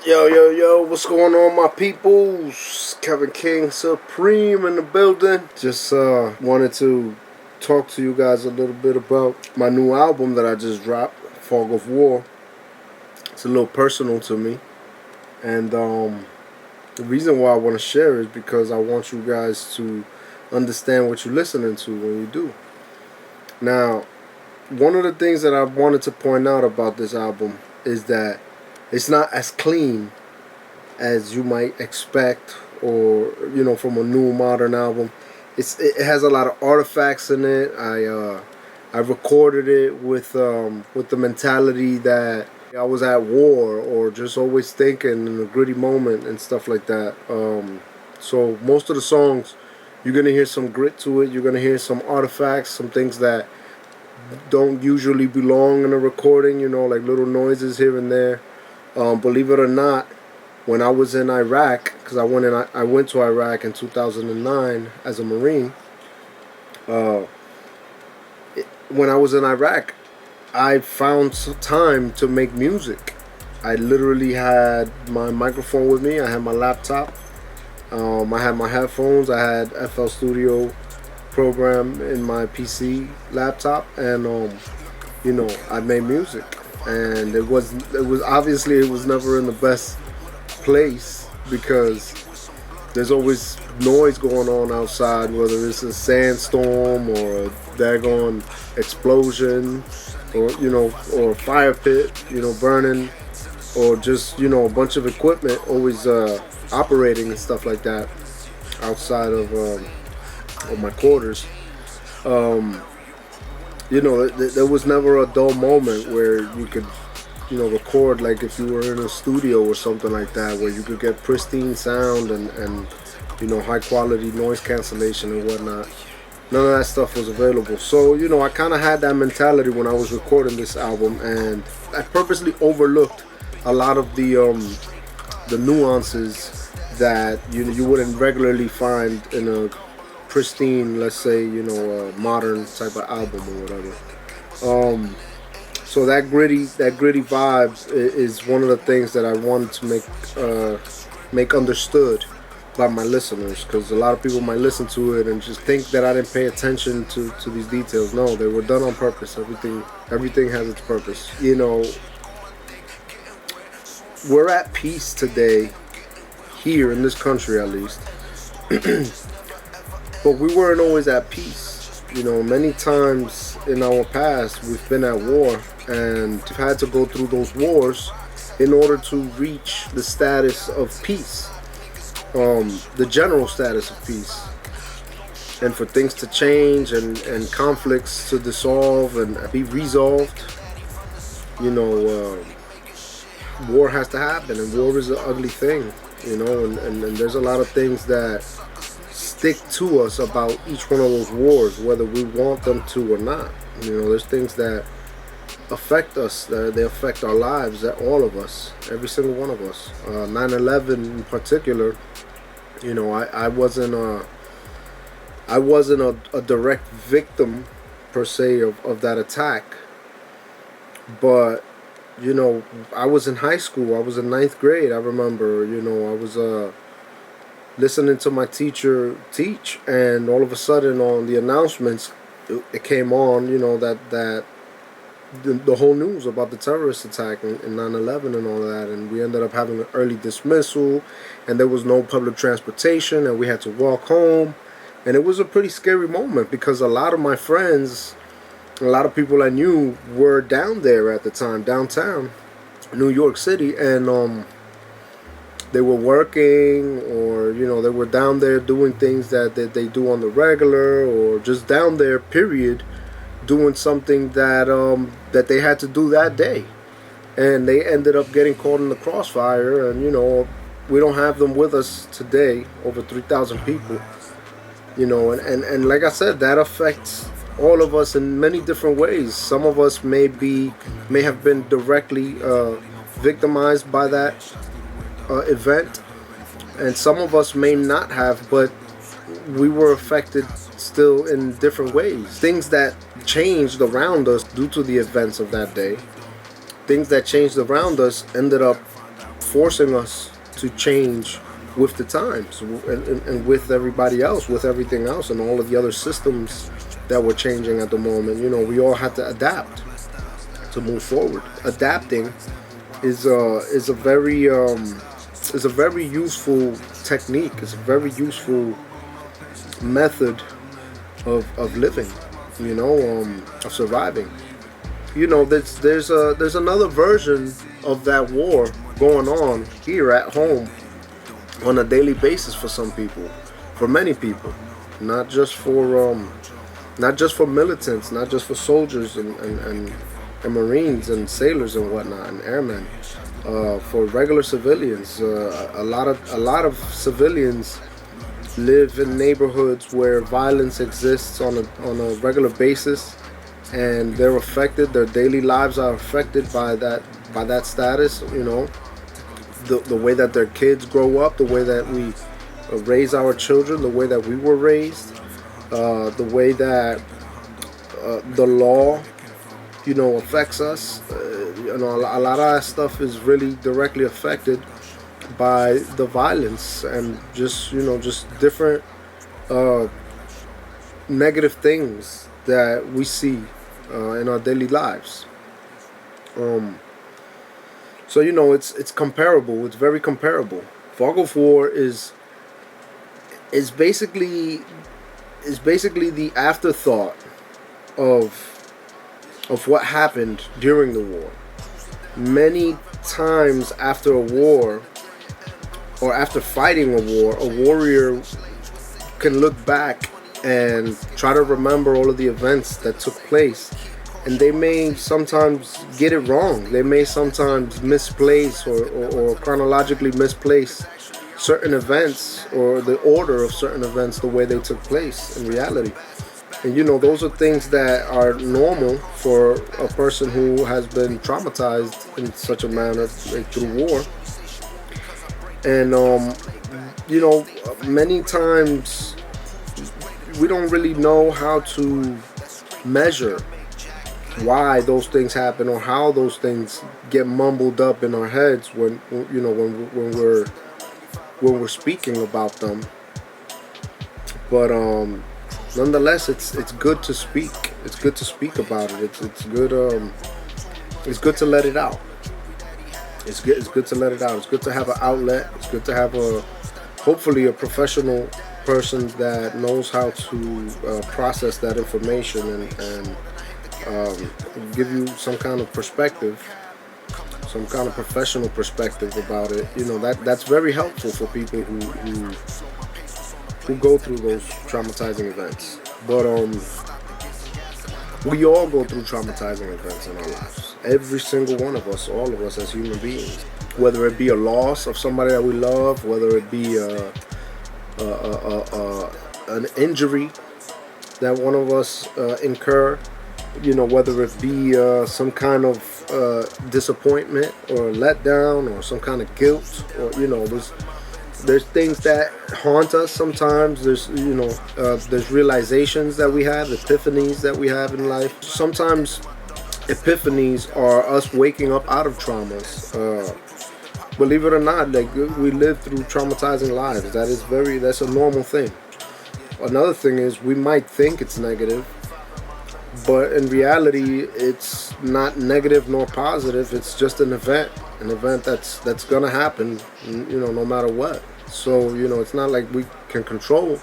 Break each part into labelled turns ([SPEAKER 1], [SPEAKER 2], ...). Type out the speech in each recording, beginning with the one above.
[SPEAKER 1] Yo, yo, yo, what's going on, my peoples? Kevin King Supreme in the building. Just wanted to talk to you guys a little bit about my new album that I just dropped, Fog of War. It's a little personal to me. And the reason why I want to share is because I want you guys to understand what you're listening to when you do. Now, one of the things that I wanted to point out about this album is that it's not as clean as you might expect, or from a new modern album. It has a lot of artifacts in it. I recorded it with the mentality that I was at war, or just always thinking in a gritty moment and stuff like that. So most of the songs, you're gonna hear some grit to it. You're gonna hear some artifacts, some things that don't usually belong in a recording. Like little noises here and there. Believe it or not, when I was in Iraq, because I went to Iraq in 2009 as a Marine. When I was in Iraq, I found some time to make music. I literally had my microphone with me. I had my laptop. I had my headphones. I had FL Studio program in my PC laptop, and I made music. And it was obviously it was never in the best place, because there's always noise going on outside, whether it's a sandstorm or a daggone explosion, or a fire pit, burning, or just a bunch of equipment always operating and stuff like that outside of my quarters. There was never a dull moment where you could, record like if you were in a studio or something like that, where you could get pristine sound and high quality noise cancellation and whatnot. None of that stuff was available. So, I kind of had that mentality when I was recording this album, and I purposely overlooked a lot of the nuances that you wouldn't regularly find in a pristine, let's say, modern type of album or whatever. So that gritty vibe is one of the things that I wanted to make understood by my listeners, because a lot of people might listen to it and just think that I didn't pay attention to these details. No, they were done on purpose. Everything has its purpose. We're at peace today, here in this country at least. But we weren't always at peace. Many times in our past we've been at war, and we've had to go through those wars in order to reach the status of peace, the general status of peace, and for things to change and conflicts to dissolve and be resolved. War has to happen, and war is an ugly thing, and there's a lot of things that stick to us about each one of those wars, whether we want them to or not. There's things that affect us, that they affect our lives, that all of us, every single one of us. 9/11 in particular, I wasn't a direct victim per se of that attack, but I was in high school. I was in 9th grade. I remember, I was listening to my teacher teach, and all of a sudden on the announcements it came on, that the whole news about the terrorist attack in 9/11 and all that, and we ended up having an early dismissal, and there was no public transportation, and we had to walk home, and it was a pretty scary moment, because a lot of my friends, a lot of people I knew were down there at the time, downtown New York City, and they were working, or they were down there doing things that they do on the regular, or just down there period, doing something that they had to do that day, and they ended up getting caught in the crossfire. And we don't have them with us today, over 3,000 people, and like I said, that affects all of us in many different ways. Some of us may have been directly victimized by that event, and some of us may not have, but we were affected still in different ways. Things that changed around us due to the events of that day, things that changed around us ended up forcing us to change with the times and with everybody else, with everything else, and all of the other systems that were changing at the moment. We all had to adapt to move forward. Adapting is a very useful technique. It's a very useful method of living. Of surviving. There's another version of that war going on here at home on a daily basis for some people, for many people, not just for militants, not just for soldiers and Marines and sailors and whatnot and airmen, for regular civilians. A lot of civilians live in neighborhoods where violence exists on a regular basis, and they're affected. Their daily lives are affected by that status. The way that their kids grow up, the way that we raise our children, the way that we were raised, the way that the law, affects us. A lot of that stuff is really directly affected by the violence and just different negative things that we see in our daily lives. So it's comparable. It's very comparable. Fog of War is basically the afterthought of what happened during the war. Many times after a war, or after fighting a war, a warrior can look back and try to remember all of the events that took place, and they may sometimes get it wrong. They may sometimes misplace or chronologically misplace certain events or the order of certain events the way they took place in reality. And those are things that are normal for a person who has been traumatized in such a manner, like through war. And many times we don't really know how to measure why those things happen or how those things get mumbled up in our heads when we're speaking about them. But nonetheless, it's good to speak. It's good to speak about it. It's good. It's good to let it out. It's good to let it out. It's good to have an outlet. It's good to have hopefully a professional person that knows how to process that information and give you some kind of perspective, some kind of professional perspective about it. That's very helpful for people who go through those traumatizing events. But we all go through traumatizing events in our lives. Every single one of us, all of us as human beings. Whether it be a loss of somebody that we love, whether it be an injury that one of us incur, whether it be some kind of disappointment or letdown or some kind of guilt, or there's things that haunt us sometimes. There's realizations that we have, epiphanies that we have in life. Sometimes epiphanies are us waking up out of traumas. Believe it or not, like, we live through traumatizing lives. That's a normal thing. Another thing is, we might think it's negative, but in reality it's not negative nor positive. It's just an event that's gonna happen, no matter what. So it's not like we can control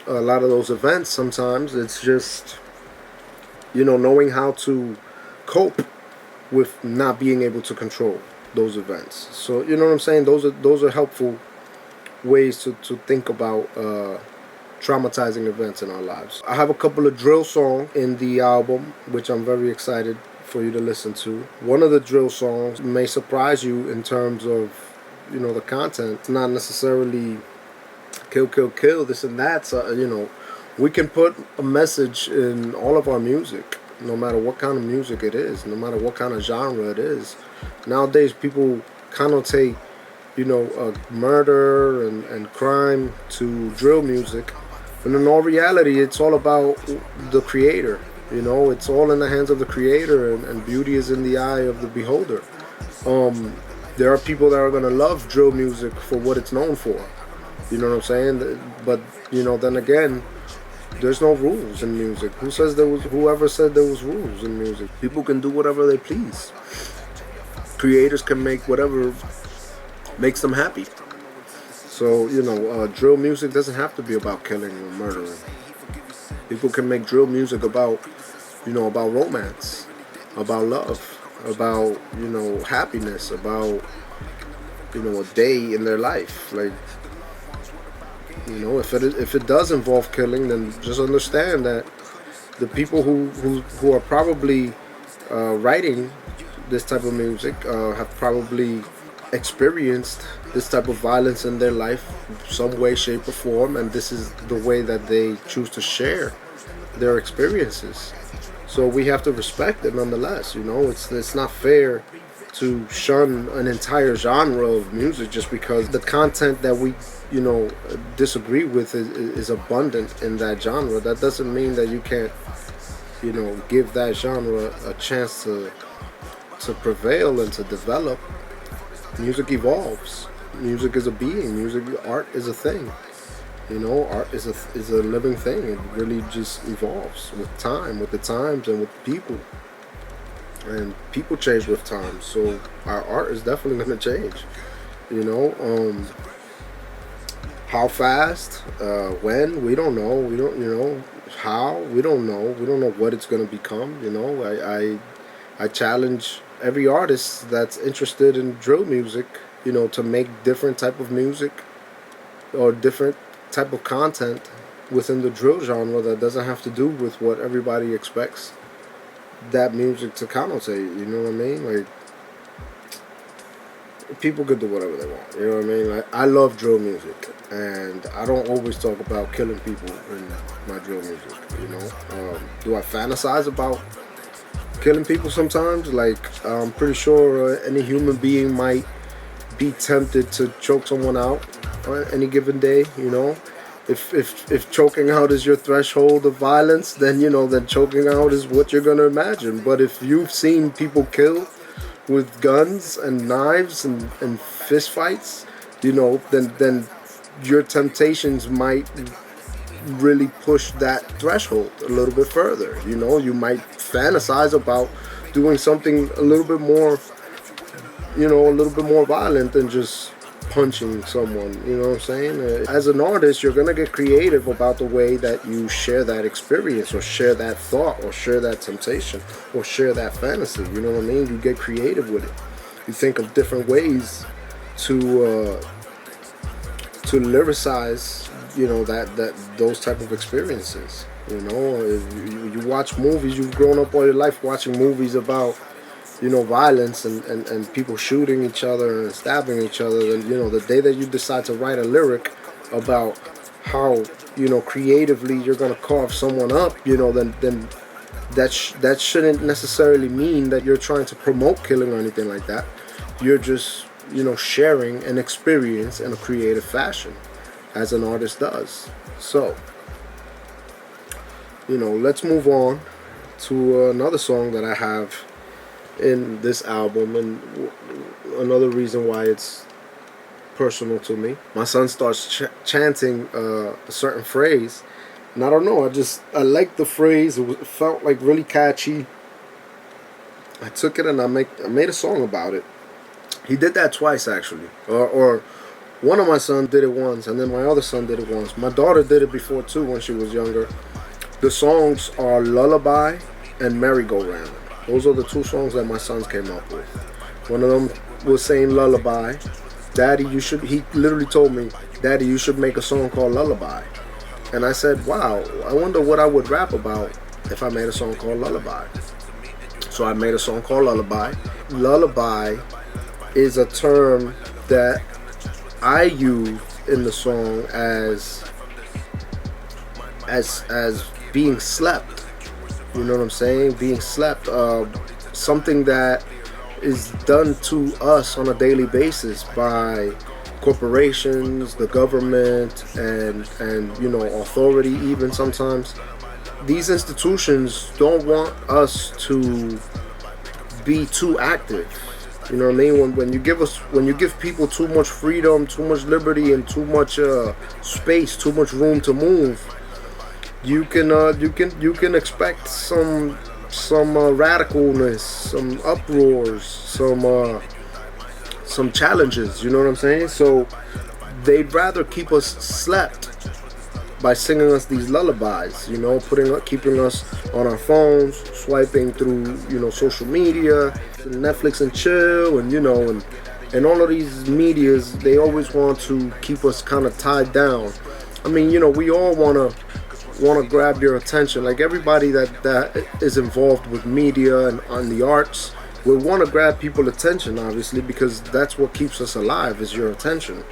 [SPEAKER 1] a lot of those events. Sometimes it's just knowing how to cope with not being able to control those events. So what I'm saying, those are helpful ways to think about traumatizing events in our lives. I have a couple of drill songs in the album which I'm very excited for you to listen to. One of the drill songs may surprise you in terms of the content. It's not necessarily kill, kill, kill, this and that. So, we can put a message in all of our music, no matter what kind of music it is, no matter what kind of genre it is. Nowadays, people connotate, murder and crime to drill music. But in all reality, it's all about the creator. It's all in the hands of the creator, and beauty is in the eye of the beholder. There are people that are gonna love drill music for what it's known for. You know what I'm saying? But then again, there's no rules in music. Who says there was? Whoever said there was rules in music? People can do whatever they please. Creators can make whatever makes them happy. So drill music doesn't have to be about killing or murdering. People can make drill music about about romance, about love, about happiness, about a day in their life. Like, if it does involve killing, then just understand that the people who are probably writing this type of music have probably experienced this type of violence in their life, some way, shape, or form, and this is the way that they choose to share their experiences. So we have to respect it nonetheless. It's not fair to shun an entire genre of music just because the content that we disagree with is abundant in that genre. That doesn't mean that you can't give that genre a chance to prevail and to develop. Music evolves. Music is a being. Art is a thing. Art is a living thing. It really just evolves with time, with the times, and with people. And people change with time, so our art is definitely going to change. How fast, when, we don't know. We don't, how, we don't know. We don't know what it's going to become. I challenge every artist that's interested in drill music, to make different type of music or different type of content within the drill genre that doesn't have to do with what everybody expects that music to connotate. You know what I mean? Like, people could do whatever they want. You know what I mean? Like, I love drill music, and I don't always talk about killing people in my drill music. Do I fantasize about killing people sometimes? Like, I'm pretty sure any human being might be tempted to choke someone out on any given day. If choking out is your threshold of violence, then then choking out is what you're gonna imagine. But if you've seen people killed with guns and knives and fist fights, then your temptations might really push that threshold a little bit further. You might fantasize about doing something a little bit more violent than just punching someone. You know what I'm saying? As an artist, you're gonna get creative about the way that you share that experience, or share that thought, or share that temptation, or share that fantasy. You know what I mean? You get creative with it. You think of different ways to lyricize that those type of experiences. If you watch movies, you've grown up all your life watching movies about violence and people shooting each other and stabbing each other. And the day that you decide to write a lyric about how creatively you're gonna carve someone up, then that shouldn't necessarily mean that you're trying to promote killing or anything like that. You're just sharing an experience in a creative fashion, as an artist does. So let's move on to another song that I have in this album, and another reason why it's personal to me. My son starts chanting a certain phrase, and I don't know, I liked the phrase. It felt like really catchy. I took it and I made a song about it. He did that twice, actually, or one of my sons did it once, and then my other son did it once. My daughter did it before too when she was younger. The songs are Lullaby and Merry-Go-Round. Those are the two songs that my sons came up with. One of them was saying Lullaby. He literally told me, Daddy, you should make a song called Lullaby. And I said, wow, I wonder what I would rap about if I made a song called Lullaby. So I made a song called Lullaby. Lullaby is a term that I use in the song as being slept. You know what I'm saying? Being slept. Something that is done to us on a daily basis by corporations, the government, and authority even sometimes. These institutions don't want us to be too active. You know what I mean? When you give people too much freedom, too much liberty, and too much space, too much room to move, you can expect some radicalness, some uproars, some challenges. You know what I'm saying? So they'd rather keep us slept by singing us these lullabies, keeping us on our phones, swiping through, social media, Netflix and chill, and all of these medias. They always want to keep us kind of tied down. I mean, we all want to grab your attention. Like everybody that is involved with media and on the arts, we want to grab people's attention, obviously, because that's what keeps us alive is your attention.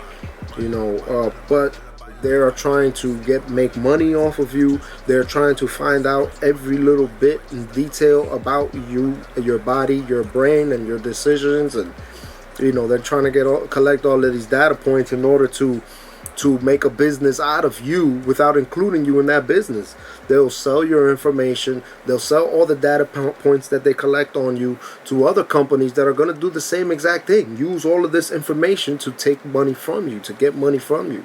[SPEAKER 1] But they are trying to make money off of you. They're trying to find out every little bit in detail about you, your body, your brain, and your decisions. And they're trying to collect all of these data points in order to make a business out of you without including you in that business. They'll sell your information. They'll sell all the data points that they collect on you to other companies that are going to do the same exact thing. Use all of this information to take money from you, to get money from you,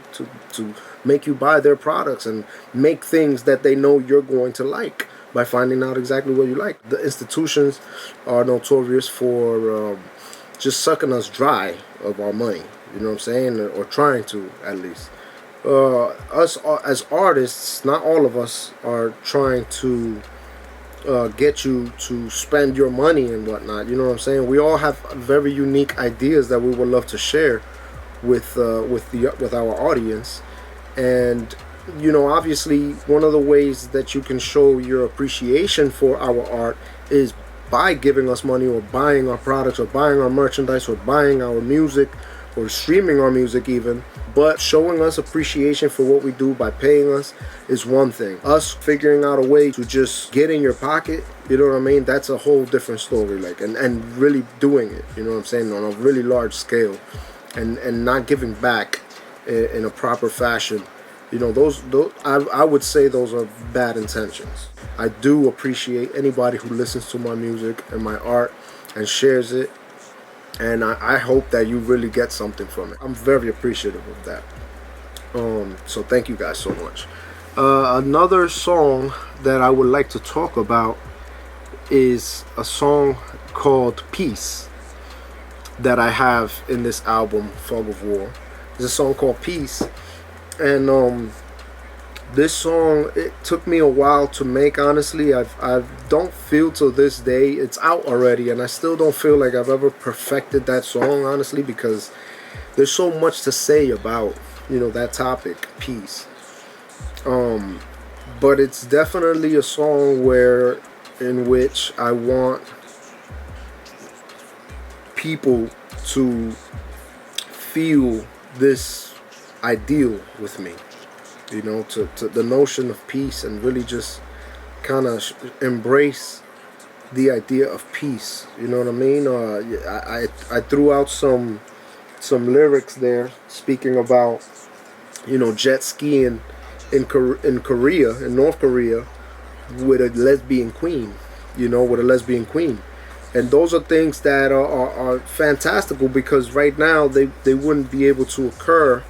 [SPEAKER 1] to make you buy their products and make things that they know you're going to like by finding out exactly what you like. The institutions are notorious for just sucking us dry of our money. You know what I'm saying? Or trying to, at least. Us as artists, not all of us are trying to get you to spend your money and whatnot. You know what I'm saying? We all have very unique ideas that we would love to share with our audience. And obviously, one of the ways that you can show your appreciation for our art is by giving us money, or buying our products, or buying our merchandise, or buying our music, or streaming our music even. But showing us appreciation for what we do by paying us is one thing. Us figuring out a way to just get in your pocket, you know what I mean? That's a whole different story. Like, and really doing it, you know what I'm saying, on a really large scale, and not giving back in a proper fashion. Those I would say those are bad intentions. I do appreciate anybody who listens to my music and my art and shares it. And I hope that you really get something from it. I'm very appreciative of that. So thank you guys so much. Another song that I would like to talk about is a song called Peace that I have in this album, Fog of War. It's a song called Peace. And this song, it took me a while to make, honestly. I don't feel to this day, it's out already, and I still don't feel like I've ever perfected that song, honestly, because there's so much to say about, that topic, peace. But it's definitely a song in which I want people to feel this ideal with me. To the notion of peace, and really just kind of embrace the idea of peace. You know what I mean? I threw out some lyrics there speaking about jet skiing in Korea, in North Korea, with a lesbian queen. And those are things that are fantastical, because right now they wouldn't be able to occur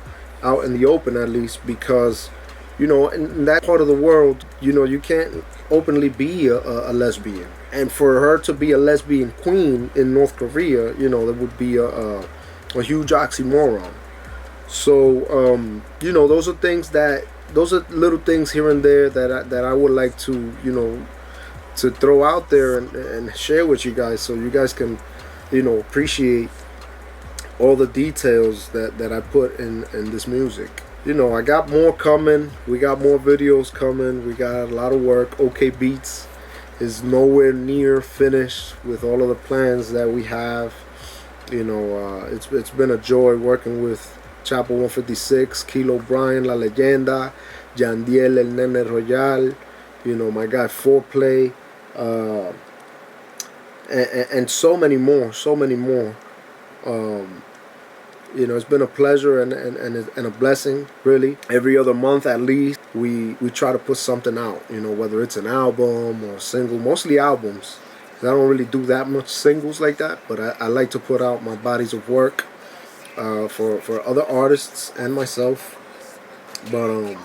[SPEAKER 1] out in the open, at least, because in that part of the world, you can't openly be a lesbian. And for her to be a lesbian queen in North Korea, that would be a huge oxymoron. So those are little things here and there that I would like to to throw out there and share with you guys, so you guys can appreciate all the details that I put in this music. I got more coming. We got more videos coming. We got a lot of work. Okay Beatz is nowhere near finished with all of the plans that we have. It's been a joy working with Chapo 156, Kilo Brian, La Leyenda, Yandiel El Nene Royal, my guy Foreplay, and so many more. It's been a pleasure and a blessing, really. Every other month at least, we try to put something out, whether it's an album or a single, mostly albums. I don't really do that much singles like that, but I like to put out my bodies of work for other artists and myself. But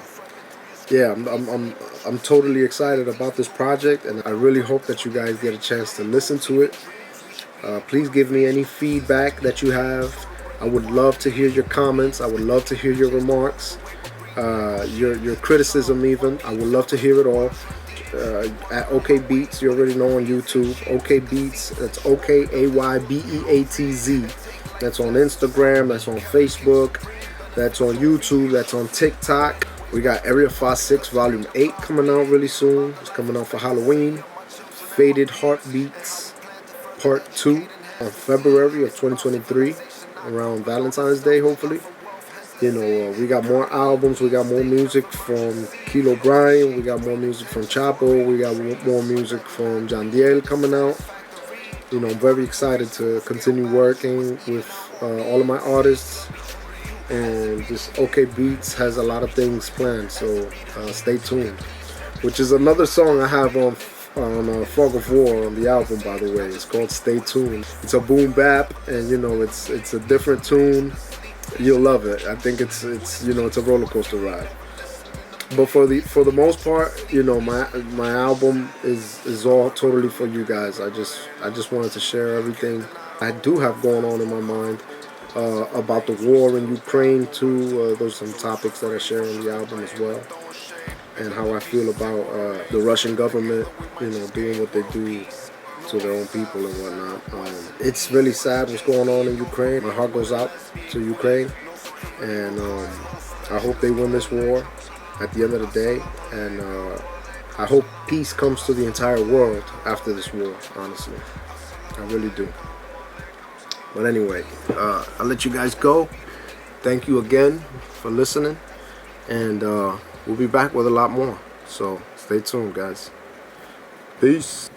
[SPEAKER 1] yeah, I'm totally excited about this project, and I really hope that you guys get a chance to listen to it. Please give me any feedback that you have. I would love to hear your comments. I would love to hear your remarks, your criticism even. I would love to hear it all. At Okay Beatz, you already know on YouTube. Okay Beatz, that's OKAYBEATZ. That's on Instagram, that's on Facebook, that's on YouTube, that's on TikTok. We got Area 56 Volume 8 coming out really soon. It's coming out for Halloween. Faded Heartbeats Part 2 on February of 2023, around Valentine's Day, hopefully. You know, we got more albums, we got more music from Kilo Bryan, we got more music from Chapo, we got more music from Jandiel coming out. You know, I'm very excited to continue working with all of my artists, and just Okay Beatz has a lot of things planned, so stay tuned. Which is another song I have on Fog of War on the album, by the way. It's called Stay Tuned. It's a boom bap, and you know, it's a different tune. You'll love it. I think it's you know, it's a roller coaster ride. But for the most part, you know, my album is all totally for you guys. I just wanted to share everything I do have going on in my mind about the war in Ukraine too. Those are some topics that I share on the album as well, and how I feel about the Russian government, you know, doing what they do to their own people and whatnot. It's really sad what's going on in Ukraine. My heart goes out to Ukraine, and I hope they win this war at the end of the day, and I hope peace comes to the entire world after this war, honestly. I really do. But anyway, I'll let you guys go. Thank you again for listening, and we'll be back with a lot more. So stay tuned, guys. Peace.